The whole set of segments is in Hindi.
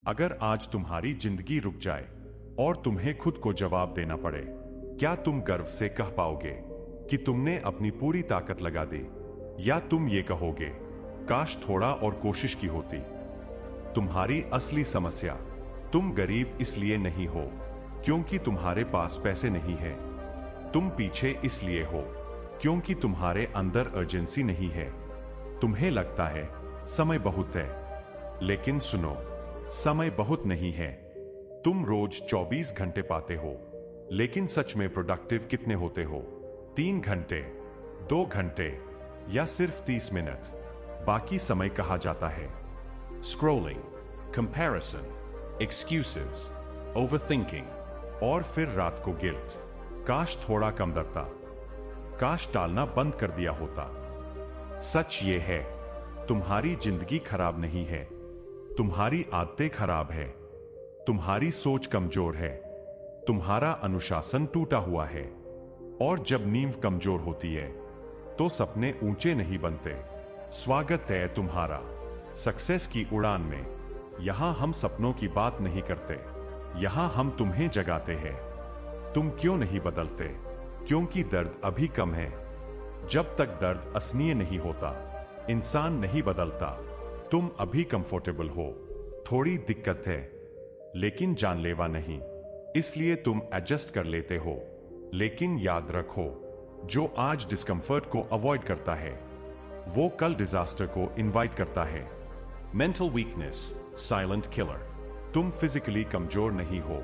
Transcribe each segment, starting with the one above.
अगर आज तुम्हारी जिंदगी रुक जाए और तुम्हें खुद को जवाब देना पड़े, क्या तुम गर्व से कह पाओगे कि तुमने अपनी पूरी ताकत लगा दी, या तुम ये कहोगे, काश थोड़ा और कोशिश की होती? तुम्हारी असली समस्या, तुम गरीब इसलिए नहीं हो क्योंकि तुम्हारे पास पैसे नहीं है। तुम पीछे इसलिए हो क्योंकि तुम्हारे अंदर अर्जेंसी नहीं है। तुम्हें लगता है समय बहुत है, लेकिन सुनो, समय बहुत नहीं है। तुम रोज 24 घंटे पाते हो, लेकिन सच में प्रोडक्टिव कितने होते हो? 3 घंटे, 2 घंटे या सिर्फ 30 मिनट? बाकी समय कहा जाता है स्क्रॉलिंग, कंपैरिजन, एक्सक्यूजेस, ओवरथिंकिंग और फिर रात को गिल्ट। काश थोड़ा कम डरता, काश टालना बंद कर दिया होता। सच ये है, तुम्हारी जिंदगी खराब नहीं है, तुम्हारी आदतें खराब है, तुम्हारी सोच कमजोर है, तुम्हारा अनुशासन टूटा हुआ है। और जब नींव कमजोर होती है तो सपने ऊंचे नहीं बनते। स्वागत है तुम्हारा सक्सेस की उड़ान में। यहां हम सपनों की बात नहीं करते, यहां हम तुम्हें जगाते हैं। तुम क्यों नहीं बदलते? क्योंकि दर्द अभी कम है। जब तक दर्द असहनीय नहीं होता, इंसान नहीं बदलता। तुम अभी कंफर्टेबल हो, थोड़ी दिक्कत है, लेकिन जानलेवा नहीं, इसलिए तुम एडजस्ट कर लेते हो। लेकिन याद रखो, जो आज डिस्कंफर्ट को अवॉइड करता है, वो कल डिजास्टर को इनवाइट करता है। Mental weakness, silent killer. तुम फिजिकली कमजोर नहीं हो,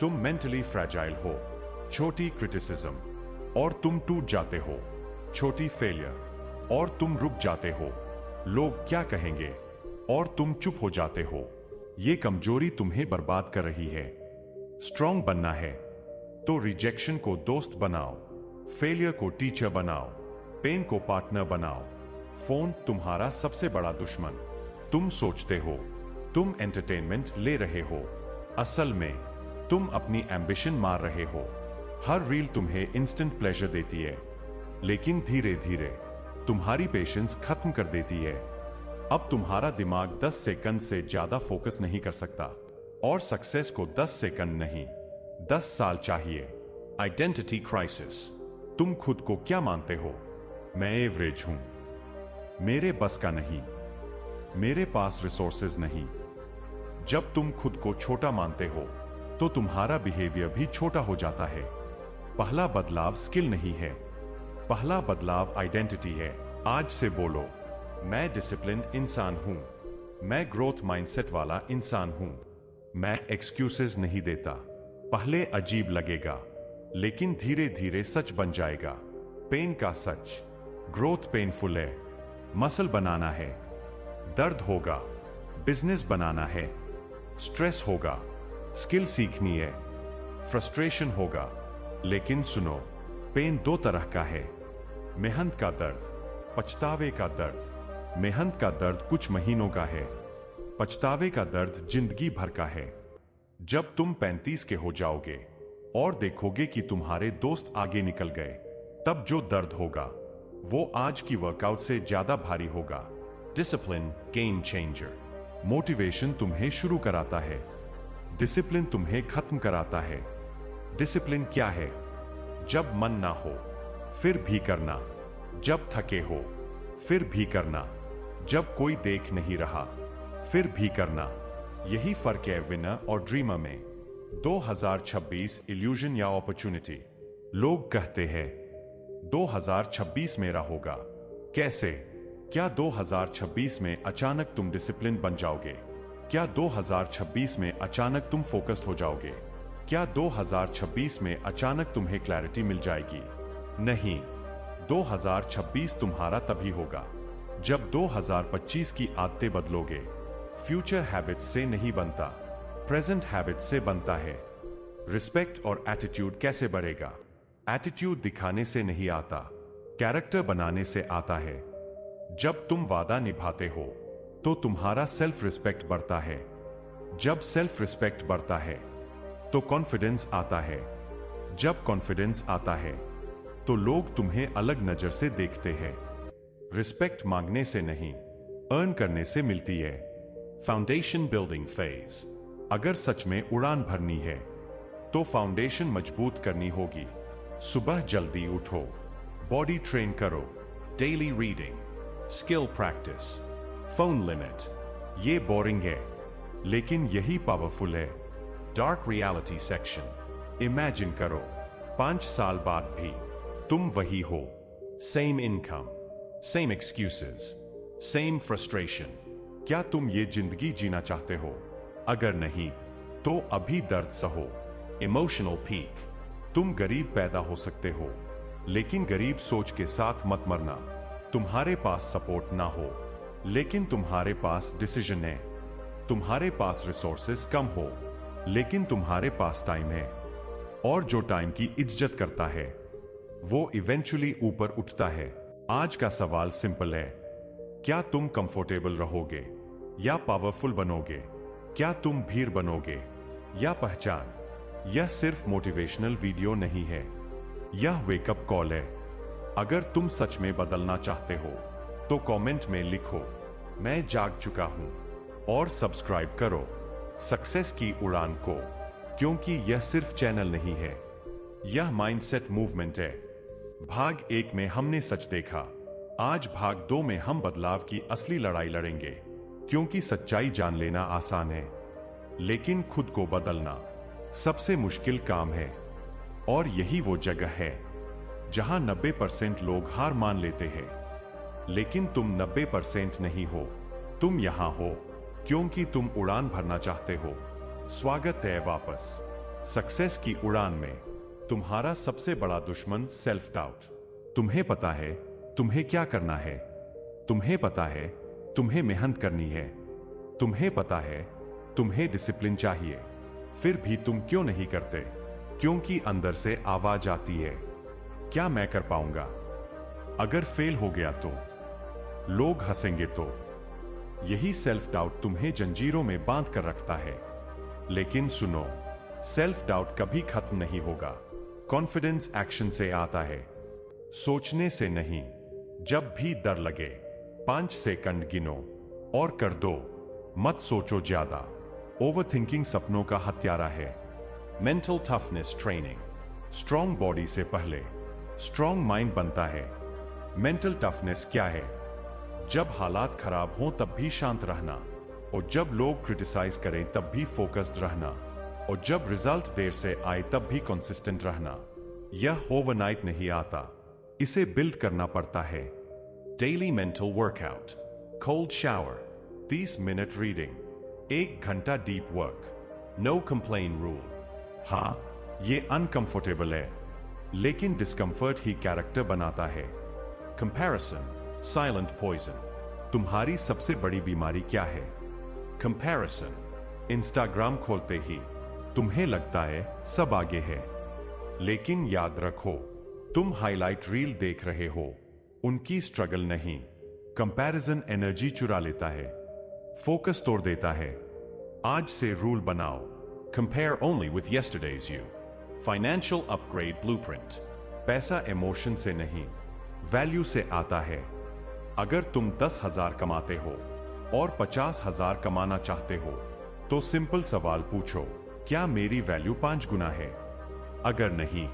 तुम मेंटली फ्रैजाइल हो। छोटी क्रिटिसिज्म और तुम टूट जाते हो, छोटी फेलियर और तुम रुक जाते हो। लोग क्या कहेंगे और तुम चुप हो जाते हो। ये कमजोरी तुम्हें बर्बाद कर रही है। स्ट्रांग बनना है तो रिजेक्शन को दोस्त बनाओ, फेलियर को टीचर बनाओ, पेन को पार्टनर बनाओ। फोन तुम्हारा सबसे बड़ा दुश्मन। तुम सोचते हो तुम एंटरटेनमेंट ले रहे हो, असल में तुम अपनी एम्बिशन मार रहे हो। हर रील तुम्हें इंस्टेंट प्लेजर देती है, लेकिन धीरे धीरे तुम्हारी पेशेंस खत्म कर देती है। अब तुम्हारा दिमाग 10 सेकंड से ज्यादा फोकस नहीं कर सकता, और सक्सेस को 10 सेकंड नहीं, 10 साल चाहिए। Identity crisis. तुम खुद को क्या मानते हो? मैं एवरेज हूं, मेरे बस का नहीं, मेरे पास रिसोर्सेज नहीं। जब तुम खुद को छोटा मानते हो तो तुम्हारा बिहेवियर भी छोटा हो जाता है। पहला बदलाव स्किल नहीं है, पहला बदलाव आइडेंटिटी है। आज से बोलो, मैं डिसिप्लिन्ड इंसान हूं, मैं ग्रोथ माइंडसेट वाला इंसान हूं, मैं एक्सक्यूजेस नहीं देता। पहले अजीब लगेगा, लेकिन धीरे धीरे सच बन जाएगा। पेन का सच, ग्रोथ पेनफुल है। मसल बनाना है, दर्द होगा। बिजनेस बनाना है, स्ट्रेस होगा। स्किल सीखनी है, फ्रस्ट्रेशन होगा। लेकिन सुनो, पेन 2 तरह का है, मेहनत का दर्द, पछतावे का दर्द। मेहनत का दर्द कुछ महीनों का है, पछतावे का दर्द जिंदगी भर का है। जब तुम 35 के हो जाओगे और देखोगे कि तुम्हारे दोस्त आगे निकल गए, तब जो दर्द होगा वो आज की वर्कआउट से ज्यादा भारी होगा। Discipline game changer. मोटिवेशन तुम्हें शुरू कराता है, डिसिप्लिन तुम्हें खत्म कराता है। डिसिप्लिन क्या है? जब मन ना हो फिर भी करना, जब थके हो फिर भी करना, जब कोई देख नहीं रहा फिर भी करना। यही फर्क है विनर और ड्रीमर में। 2026 इल्यूजन या अपॉर्चुनिटी। लोग कहते हैं 2026 मेरा होगा। कैसे? क्या 2026 में अचानक तुम डिसिप्लिन बन जाओगे? क्या 2026 में अचानक तुम फोकस्ड हो जाओगे? क्या 2026 में अचानक तुम्हें क्लैरिटी मिल जाएगी? नहीं, 2026 तुम्हारा तभी होगा जब 2025 की आदतें बदलोगे। फ्यूचर हैबिट्स से नहीं बनता, प्रेजेंट हैबिट्स से बनता है। रिस्पेक्ट और एटीट्यूड कैसे बढ़ेगा? एटीट्यूड दिखाने से नहीं आता, कैरेक्टर बनाने से आता है। जब तुम वादा निभाते हो तो तुम्हारा सेल्फ रिस्पेक्ट बढ़ता है। जब सेल्फ रिस्पेक्ट बढ़ता है तो कॉन्फिडेंस आता है। जब कॉन्फिडेंस आता है तो लोग तुम्हें अलग नजर से देखते हैं। रिस्पेक्ट मांगने से नहीं, अर्न करने से मिलती है। Foundation building phase. अगर सच में उड़ान भरनी है तो फाउंडेशन मजबूत करनी होगी। सुबह जल्दी उठो, बॉडी ट्रेन करो, daily reading, skill practice, phone limit. ये बोरिंग है लेकिन यही पावरफुल है। Dark reality section. इमेजिन करो 5 साल बाद भी तुम वही हो। Same income, same excuses, same frustration. क्या तुम ये जिंदगी जीना चाहते हो? अगर नहीं तो अभी दर्द सहो। Emotional peak. तुम गरीब पैदा हो सकते हो लेकिन गरीब सोच के साथ मत मरना। तुम्हारे पास सपोर्ट ना हो लेकिन तुम्हारे पास डिसीजन है। तुम्हारे पास रिसोर्सेस कम हो लेकिन तुम्हारे पास टाइम है। और जो टाइम की इज्जत करता है वो इवेंचुअली ऊपर उठता है। आज का सवाल सिंपल है, क्या तुम कंफर्टेबल रहोगे या पावरफुल बनोगे? क्या तुम भीड़ बनोगे या पहचान? यह सिर्फ मोटिवेशनल वीडियो नहीं है, यह वेकअप कॉल है। अगर तुम सच में बदलना चाहते हो तो कमेंट में लिखो, मैं जाग चुका हूं, और सब्सक्राइब करो सक्सेस की उड़ान को, क्योंकि यह सिर्फ चैनल नहीं है, यह माइंडसेट मूवमेंट है। भाग 1 में हमने सच देखा, आज भाग 2 में हम बदलाव की असली लड़ाई लड़ेंगे। क्योंकि सच्चाई जान लेना आसान है लेकिन खुद को बदलना सबसे मुश्किल काम है। और यही वो जगह है जहां 90% लोग हार मान लेते हैं। लेकिन तुम 90% नहीं हो, तुम यहां हो क्योंकि तुम उड़ान भरना चाहते हो। स्वागत है वापस सक्सेस की उड़ान में। तुम्हारा सबसे बड़ा दुश्मन सेल्फ डाउट। तुम्हें पता है तुम्हें क्या करना है, तुम्हें पता है तुम्हें मेहनत करनी है, तुम्हें पता है तुम्हें डिसिप्लिन चाहिए, फिर भी तुम क्यों नहीं करते? क्योंकि अंदर से आवाज आती है, क्या मैं कर पाऊंगा? अगर फेल हो गया तो? लोग हंसेंगे तो? यही सेल्फ डाउट तुम्हें जंजीरों में बांध कर रखता है। लेकिन सुनो, सेल्फ डाउट कभी खत्म नहीं होगा। कॉन्फिडेंस एक्शन से आता है, सोचने से नहीं। जब भी डर लगे 5 सेकंड गिनो और कर दो। मत सोचो ज्यादा। ओवरथिंकिंग सपनों का हत्यारा है। Mental toughness training. Strong body से पहले स्ट्रॉन्ग माइंड बनता है। मेंटल टफनेस क्या है? जब हालात खराब हों तब भी शांत रहना, और जब लोग क्रिटिसाइज करें तब भी फोकस्ड रहना, और जब रिजल्ट देर से आए तब भी कंसिस्टेंट रहना। यह ओवरनाइट नहीं आता, इसे बिल्ड करना पड़ता है। Daily mental workout. Cold shower, 30 minute reading, 1 घंटा deep work, no complain rule. हाँ, ये अनकंफर्टेबल है लेकिन डिस्कंफर्ट ही कैरेक्टर बनाता है। Comparison, silent poison. तुम्हारी सबसे बड़ी बीमारी क्या है? कंपैरिजन। इंस्टाग्राम खोलते ही तुम्हें लगता है सब आगे है, लेकिन याद रखो तुम हाईलाइट रील देख रहे हो, उनकी स्ट्रगल नहीं। कंपैरिजन एनर्जी चुरा लेता है, फोकस तोड़ देता है। आज से रूल बनाओ, compare only with yesterday's you. Financial upgrade blueprint. पैसा इमोशन से नहीं, वैल्यू से आता है। अगर तुम 10,000 कमाते हो और 50,000 कमाना चाहते हो तो सिंपल सवाल पूछो, क्या मेरी वैल्यू 5 गुना है? अगर नहीं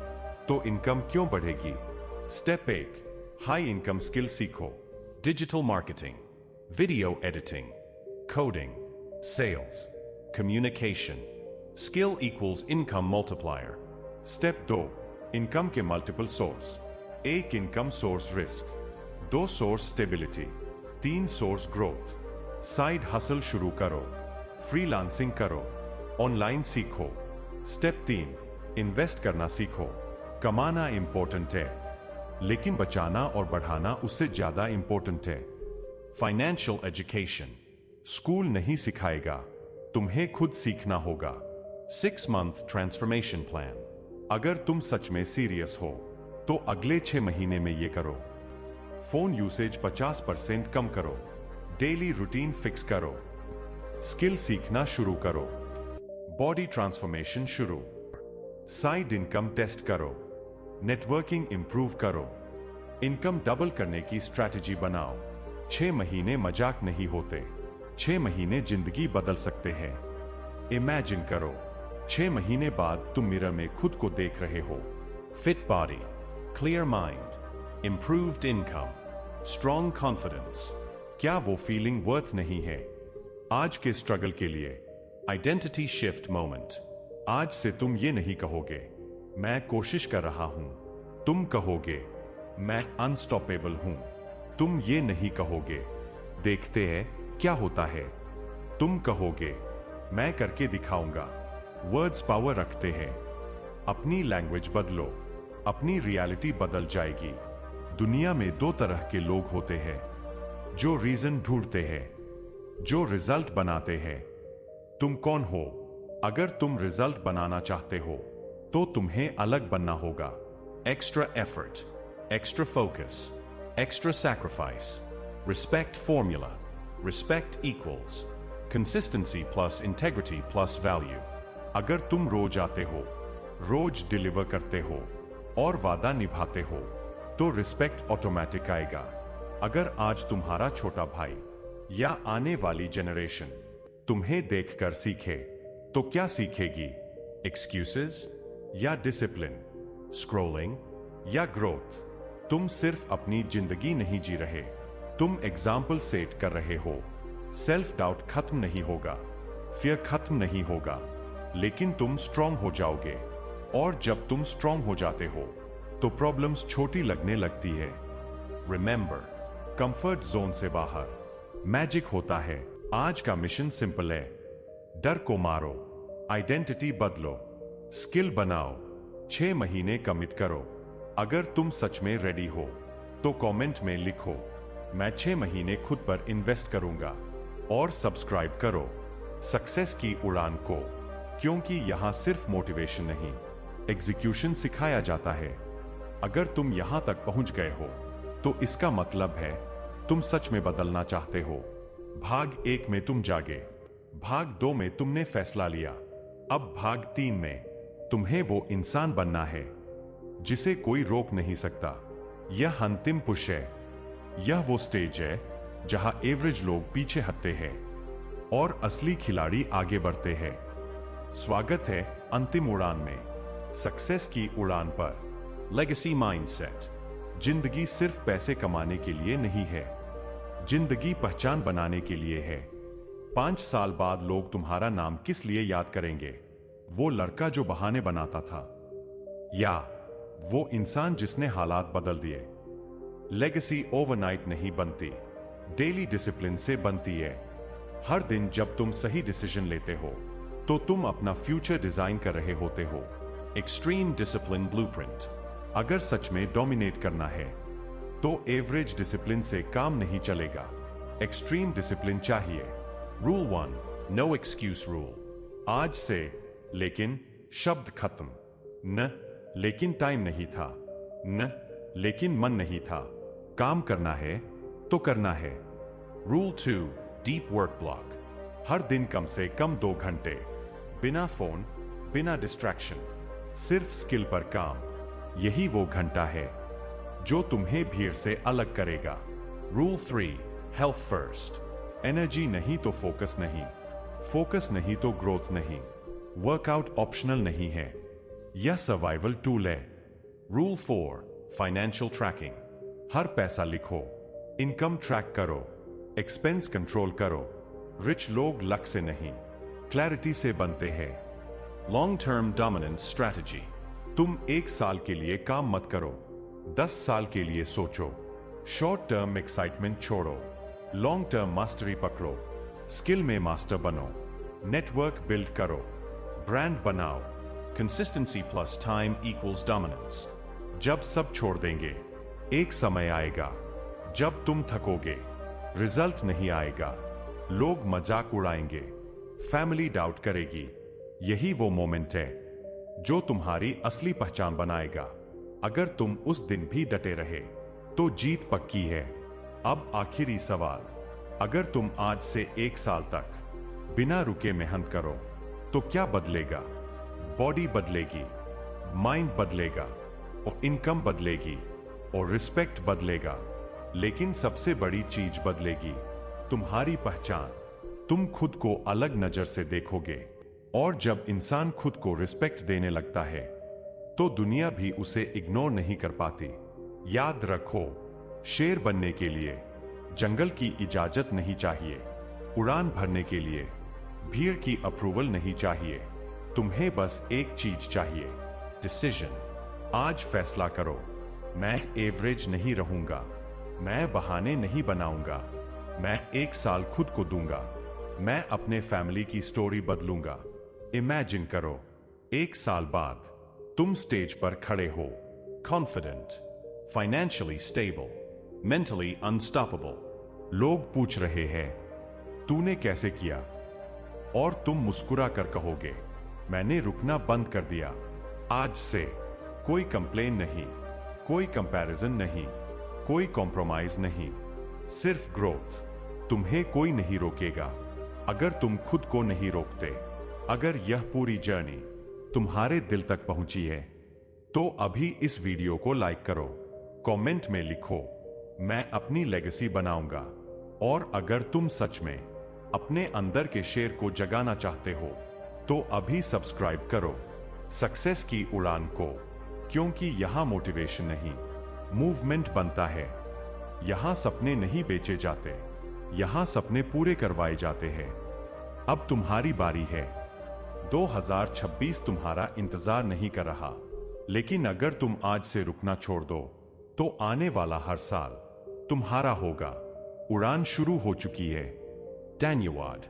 तो इनकम क्यों बढ़ेगी? स्टेप 1, हाई इनकम स्किल सीखो। Digital marketing, video editing, coding, sales, communication. Skill equals income multiplier. Step 2, income के multiple source. 1 income source risk, 2 source stability, 3 source growth. Side hustle शुरू करो, फ्रीलांसिंग करो, ऑनलाइन सीखो। स्टेप 3, इन्वेस्ट करना सीखो। कमाना इंपॉर्टेंट है लेकिन बचाना और बढ़ाना उससे ज्यादा इंपॉर्टेंट है। फाइनेंशियल एजुकेशन, स्कूल नहीं सिखाएगा, तुम्हें खुद सीखना होगा। 6 मंथ ट्रांसफॉर्मेशन प्लान। अगर तुम सच में सीरियस हो तो अगले 6 महीने में ये करो। फोन यूसेज 50% कम करो, डेली रूटीन फिक्स करो, स्किल सीखना शुरू करो, बॉडी ट्रांसफॉर्मेशन शुरू, साइड इनकम टेस्ट करो, नेटवर्किंग इंप्रूव करो, इनकम डबल करने की स्ट्रैटेजी बनाओ। 6 महीने मजाक नहीं होते, 6 महीने जिंदगी बदल सकते हैं। इमेजिन करो, 6 महीने बाद तुम मिरर में खुद को देख रहे हो। Fit body, clear mind, improved income, strong confidence. क्या वो फीलिंग वर्थ नहीं है? आज के स्ट्रगल के लिए आइडेंटिटी शिफ्ट मोमेंट। आज से तुम ये नहीं कहोगे मैं कोशिश कर रहा हूं, तुम कहोगे मैं अनस्टॉपेबल हूं। तुम ये नहीं कहोगे देखते हैं क्या होता है, तुम कहोगे मैं करके दिखाऊंगा। वर्ड्स पावर रखते हैं। अपनी लैंग्वेज बदलो, अपनी रियलिटी बदल जाएगी। दुनिया में 2 तरह के लोग होते हैं, जो रीजन ढूंढते हैं, जो रिजल्ट बनाते हैं। तुम कौन हो? अगर तुम रिजल्ट बनाना चाहते हो तो तुम्हें अलग बनना होगा। Extra effort, extra focus, extra sacrifice, respect formula, respect equals, consistency plus integrity plus value। अगर तुम रोज आते हो, रोज डिलीवर करते हो और वादा निभाते हो तो रिस्पेक्ट ऑटोमेटिक आएगा। अगर आज तुम्हारा छोटा भाई या आने वाली जनरेशन तुम्हें देखकर सीखे तो क्या सीखेगी? एक्सक्यूजेस या डिसिप्लिन, स्क्रोलिंग या ग्रोथ? तुम सिर्फ अपनी जिंदगी नहीं जी रहे, तुम एग्जाम्पल सेट कर रहे हो। सेल्फ डाउट खत्म नहीं होगा, फियर खत्म नहीं होगा, लेकिन तुम स्ट्रांग हो जाओगे। और जब तुम स्ट्रांग हो जाते हो तो प्रॉब्लम्स छोटी लगने लगती है। रिमेंबर, कंफर्ट जोन से बाहर मैजिक होता है। आज का मिशन सिंपल है, डर को मारो, आइडेंटिटी बदलो, स्किल बनाओ, 6 महीने कमिट करो। अगर तुम सच में रेडी हो तो कमेंट में लिखो मैं 6 महीने खुद पर इन्वेस्ट करूंगा। और सब्सक्राइब करो सक्सेस की उड़ान को, क्योंकि यहां सिर्फ मोटिवेशन नहीं, एग्जीक्यूशन सिखाया जाता है। अगर तुम यहां तक पहुंच गए हो तो इसका मतलब है तुम सच में बदलना चाहते हो। भाग 1 में तुम जागे, भाग 2 में तुमने फैसला लिया, अब भाग 3 में तुम्हें वो इंसान बनना है जिसे कोई रोक नहीं सकता। यह अंतिम पुश है, यह वो स्टेज है जहां एवरेज लोग पीछे हटते हैं और असली खिलाड़ी आगे बढ़ते हैं। स्वागत है अंतिम उड़ान में, सक्सेस की उड़ान पर। Legacy mindset. जिंदगी सिर्फ पैसे कमाने के लिए नहीं है, जिंदगी पहचान बनाने के लिए है। 5 साल बाद लोग तुम्हारा नाम किस लिए याद करेंगे? वो लड़का जो बहाने बनाता था, या वो इंसान जिसने हालात बदल दिए? लेगेसी ओवरनाइट नहीं बनती, डेली डिसिप्लिन से बनती है। हर दिन जब तुम सही डिसीजन लेते हो तो तुम अपना फ्यूचर डिजाइन कर रहे होते हो। Extreme discipline blueprint. अगर सच में डोमिनेट करना है तो एवरेज डिसिप्लिन से काम नहीं चलेगा, एक्सट्रीम डिसिप्लिन चाहिए। Rule 1, no excuse rule. आज से लेकिन शब्द खत्म। न लेकिन टाइम नहीं था, न लेकिन मन नहीं था। काम करना है तो करना है। Rule 2, deep work block. हर दिन कम से कम 2 घंटे, बिना फोन, बिना डिस्ट्रैक्शन, सिर्फ स्किल पर काम। यही वो घंटा है जो तुम्हें भीड़ से अलग करेगा। Rule 3, health first. एनर्जी नहीं तो फोकस नहीं, फोकस नहीं तो ग्रोथ नहीं। वर्कआउट ऑप्शनल नहीं है, यह सर्वाइवल टूल है। Rule 4, financial tracking. हर पैसा लिखो, इनकम ट्रैक करो, एक्सपेंस कंट्रोल करो। रिच लोग लक से नहीं, क्लैरिटी से बनते हैं। Long term dominance strategy. तुम 1 साल के लिए काम मत करो, 10 साल के लिए सोचो। शॉर्ट टर्म एक्साइटमेंट छोड़ो, लॉन्ग टर्म मास्टरी पकड़ो। स्किल में मास्टर बनो, नेटवर्क बिल्ड करो, ब्रांड बनाओ। Consistency plus time equals dominance. जब सब छोड़ देंगे, एक समय आएगा जब तुम थकोगे, रिजल्ट नहीं आएगा, लोग मजाक उड़ाएंगे, फैमिली डाउट करेगी। यही वो मोमेंट है जो तुम्हारी असली पहचान बनाएगा। अगर तुम उस दिन भी डटे रहे तो जीत पक्की है। अब आखिरी सवाल, अगर तुम आज से 1 साल तक बिना रुके मेहनत करो तो क्या बदलेगा? बॉडी बदलेगी, माइंड बदलेगा, और इनकम बदलेगी, और रिस्पेक्ट बदलेगा। लेकिन सबसे बड़ी चीज बदलेगी, तुम्हारी पहचान। तुम खुद को अलग नजर से देखोगे। और जब इंसान खुद को रिस्पेक्ट देने लगता है तो दुनिया भी उसे इग्नोर नहीं कर पाती। याद रखो, शेर बनने के लिए जंगल की इजाजत नहीं चाहिए, उड़ान भरने के लिए भीड़ की अप्रूवल नहीं चाहिए। तुम्हें बस एक चीज चाहिए, डिसीजन। आज फैसला करो, मैं एवरेज नहीं रहूंगा, मैं बहाने नहीं बनाऊंगा, मैं 1 साल खुद को दूंगा, मैं अपने फैमिली की स्टोरी बदलूंगा। इमेजिन करो, 1 साल बाद तुम स्टेज पर खड़े हो, confident, financially stable, mentally unstoppable. लोग पूछ रहे हैं तूने कैसे किया, और तुम मुस्कुरा कर कहोगे मैंने रुकना बंद कर दिया। आज से कोई कंप्लेन नहीं, कोई कंपैरिजन नहीं, कोई कॉम्प्रोमाइज नहीं, सिर्फ ग्रोथ। तुम्हें कोई नहीं रोकेगा अगर तुम खुद को नहीं रोकते। अगर यह पूरी जर्नी तुम्हारे दिल तक पहुंची है तो अभी इस वीडियो को लाइक करो, कमेंट में लिखो मैं अपनी लेगेसी बनाऊंगा। और अगर तुम सच में अपने अंदर के शेर को जगाना चाहते हो तो अभी सब्सक्राइब करो सक्सेस की उड़ान को, क्योंकि यहां मोटिवेशन नहीं, मूवमेंट बनता है। यहां सपने नहीं बेचे जाते, यहां सपने पूरे करवाए जाते हैं। अब तुम्हारी बारी है। 2026 तुम्हारा इंतजार नहीं कर रहा, लेकिन अगर तुम आज से रुकना छोड़ दो तो आने वाला हर साल तुम्हारा होगा। उड़ान शुरू हो चुकी है। धन्यवाद।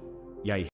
यही